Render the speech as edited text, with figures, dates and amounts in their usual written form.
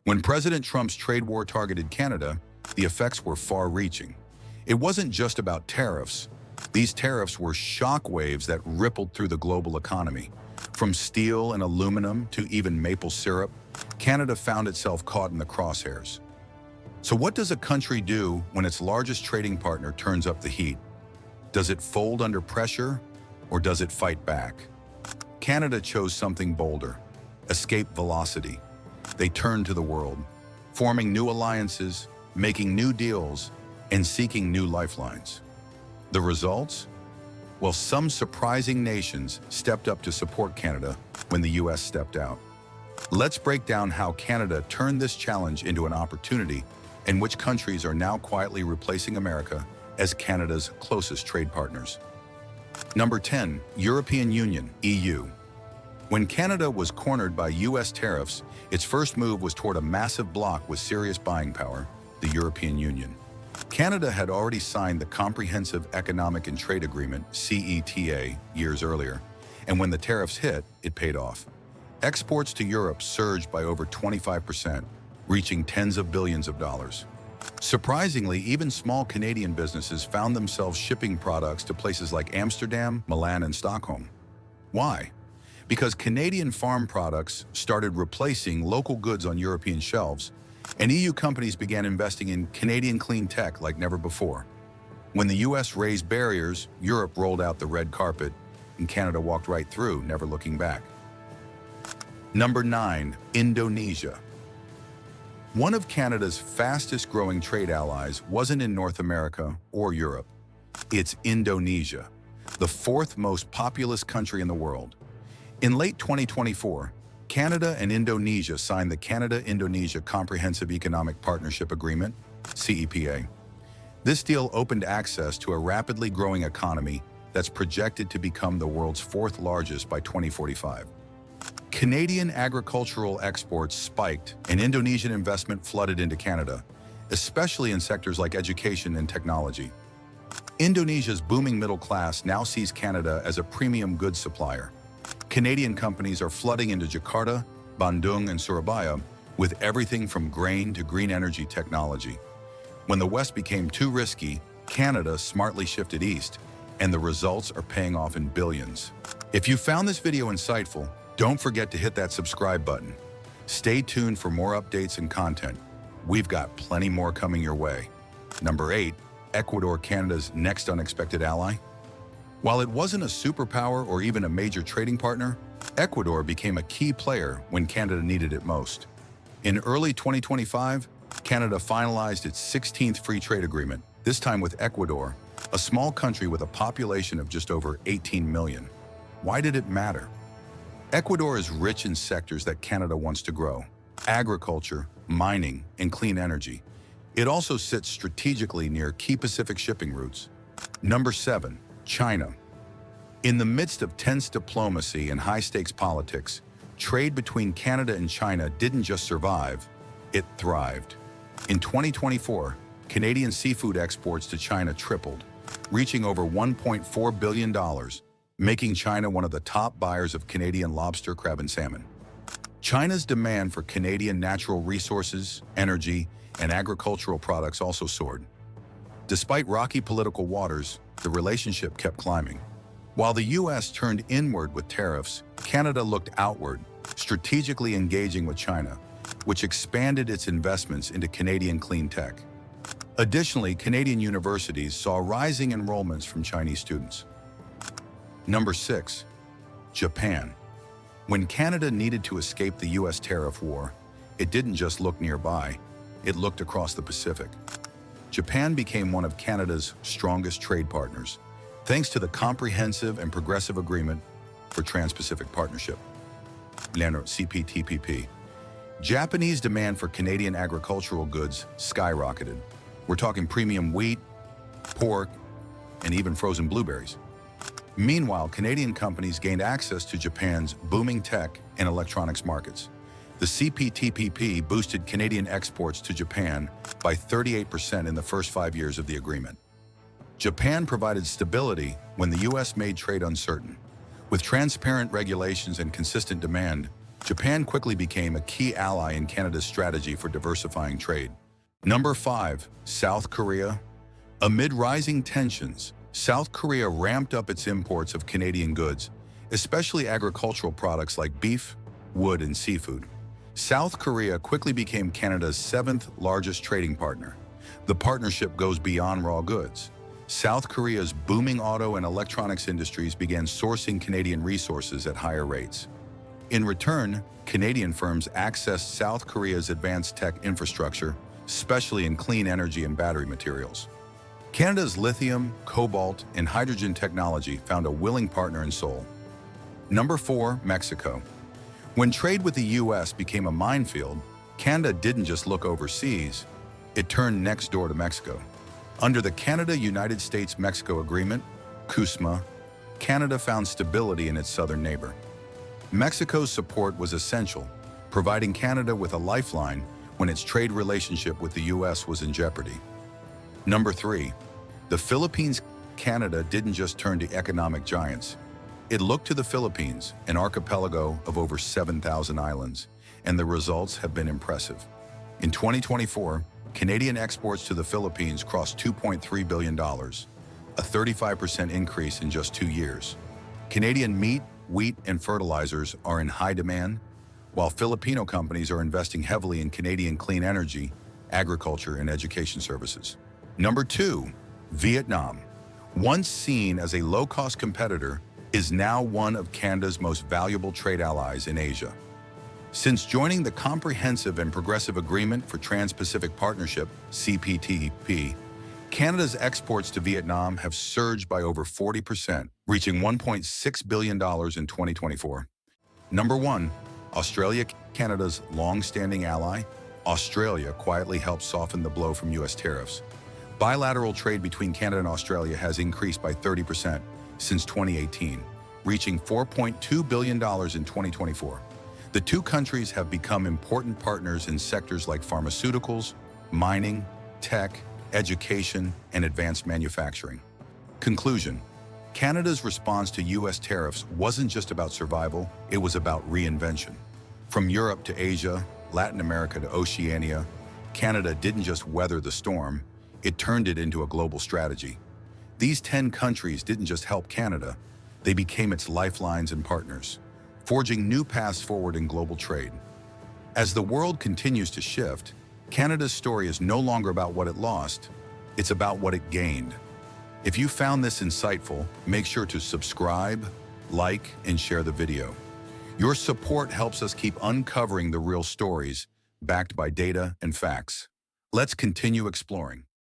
When President Trump's trade war targeted Canada, the effects were far-reaching. It wasn't just about tariffs. These tariffs were shockwaves that rippled through the global economy. From steel and aluminum to even maple syrup, Canada found itself caught in the crosshairs. So what does a country do when its largest trading partner turns up the heat? Does it fold under pressure, or does it fight back? Canada chose something bolder: escape velocity. They turned to the world, forming new alliances, making new deals, and seeking new lifelines. The results? Well, some surprising nations stepped up to support Canada when the U.S. stepped out. Let's break down how Canada turned this challenge into an opportunity and which countries are now quietly replacing America as Canada's closest trade partners. Number 10, European Union, EU. When Canada was cornered by U.S. tariffs, its first move was toward a massive bloc with serious buying power, the European Union. Canada had already signed the Comprehensive Economic and Trade Agreement, CETA, years earlier, and when the tariffs hit, it paid off. Exports to Europe surged by over 25%, reaching tens of billions of dollars. Surprisingly, even small Canadian businesses found themselves shipping products to places like Amsterdam, Milan, and Stockholm. Why? Because Canadian farm products started replacing local goods on European shelves, and EU companies began investing in Canadian clean tech like never before. When the US raised barriers, Europe rolled out the red carpet, and Canada walked right through, never looking back. Number 9, Indonesia. One of Canada's fastest-growing trade allies wasn't in North America or Europe. It's Indonesia, the fourth most populous country in the world. In late 2024, Canada and Indonesia signed the Canada-Indonesia Comprehensive Economic Partnership Agreement, CEPA. This deal opened access to a rapidly growing economy that's projected to become the world's fourth largest by 2045. Canadian agricultural exports spiked and Indonesian investment flooded into Canada, especially in sectors like education and technology. Indonesia's booming middle class now sees Canada as a premium goods supplier. Canadian companies are flooding into Jakarta, Bandung, and Surabaya with everything from grain to green energy technology. When the West became too risky, Canada smartly shifted east, and the results are paying off in billions. If you found this video insightful, don't forget to hit that subscribe button. Stay tuned for more updates and content. We've got plenty more coming your way. Number 8, Ecuador, Canada's next unexpected ally. While it wasn't a superpower or even a major trading partner, Ecuador became a key player when Canada needed it most. In early 2025, Canada finalized its 16th free trade agreement, this time with Ecuador, a small country with a population of just over 18 million. Why did it matter? Ecuador is rich in sectors that Canada wants to grow: agriculture, mining, and clean energy. It also sits strategically near key Pacific shipping routes. Number 7, China. In the midst of tense diplomacy and high-stakes politics, trade between Canada and China didn't just survive, it thrived. In 2024, Canadian seafood exports to China tripled, reaching over $1.4 billion, making China one of the top buyers of Canadian lobster, crab, and salmon. China's demand for Canadian natural resources, energy, and agricultural products also soared. Despite rocky political waters, the relationship kept climbing. While the U.S. turned inward with tariffs, Canada looked outward, strategically engaging with China, which expanded its investments into Canadian clean tech. Additionally, Canadian universities saw rising enrollments from Chinese students. Number 6, Japan. When Canada needed to escape the U.S. tariff war, it didn't just look nearby, it looked across the Pacific. Japan became one of Canada's strongest trade partners, thanks to the Comprehensive and Progressive Agreement for Trans-Pacific Partnership, CPTPP. Japanese demand for Canadian agricultural goods skyrocketed. We're talking premium wheat, pork, and even frozen blueberries. Meanwhile, Canadian companies gained access to Japan's booming tech and electronics markets. The CPTPP boosted Canadian exports to Japan by 38% in the first 5 years of the agreement. Japan provided stability when the U.S. made trade uncertain. With transparent regulations and consistent demand, Japan quickly became a key ally in Canada's strategy for diversifying trade. Number 5. South Korea. Amid rising tensions, South Korea ramped up its imports of Canadian goods, especially agricultural products like beef, wood, and seafood. South Korea quickly became Canada's 7th largest trading partner. The partnership goes beyond raw goods. South Korea's booming auto and electronics industries began sourcing Canadian resources at higher rates. In return, Canadian firms accessed South Korea's advanced tech infrastructure, especially in clean energy and battery materials. Canada's lithium, cobalt, and hydrogen technology found a willing partner in Seoul. Number 4. Mexico. When trade with the U.S. became a minefield, Canada didn't just look overseas, it turned next door to Mexico. Under the Canada-United States-Mexico Agreement, CUSMA, Canada found stability in its southern neighbor. Mexico's support was essential, providing Canada with a lifeline when its trade relationship with the U.S. was in jeopardy. Number 3. The Philippines. Canada didn't just turn to economic giants. It looked to the Philippines, an archipelago of over 7,000 islands, and the results have been impressive. In 2024, Canadian exports to the Philippines crossed $2.3 billion, a 35% increase in just 2 years. Canadian meat, wheat, and fertilizers are in high demand, while Filipino companies are investing heavily in Canadian clean energy, agriculture, and education services. Number 2. Vietnam. Once seen as a low-cost competitor, is now one of Canada's most valuable trade allies in Asia. Since joining the Comprehensive and Progressive Agreement for Trans-Pacific Partnership, CPTPP, Canada's exports to Vietnam have surged by over 40%, reaching $1.6 billion in 2024. Number 1. Australia. Canada's long-standing ally, Australia quietly helped soften the blow from U.S. tariffs. Bilateral trade between Canada and Australia has increased by 30% since 2018, reaching $4.2 billion in 2024. The two countries have become important partners in sectors like pharmaceuticals, mining, tech, education, and advanced manufacturing. Conclusion: Canada's response to U.S. tariffs wasn't just about survival, it was about reinvention. From Europe to Asia, Latin America to Oceania, Canada didn't just weather the storm, it turned it into a global strategy. These 10 countries didn't just help Canada, they became its lifelines and partners, forging new paths forward in global trade. As the world continues to shift, Canada's story is no longer about what it lost, it's about what it gained. If you found this insightful, make sure to subscribe, like, and share the video. Your support helps us keep uncovering the real stories, backed by data and facts. Let's continue exploring.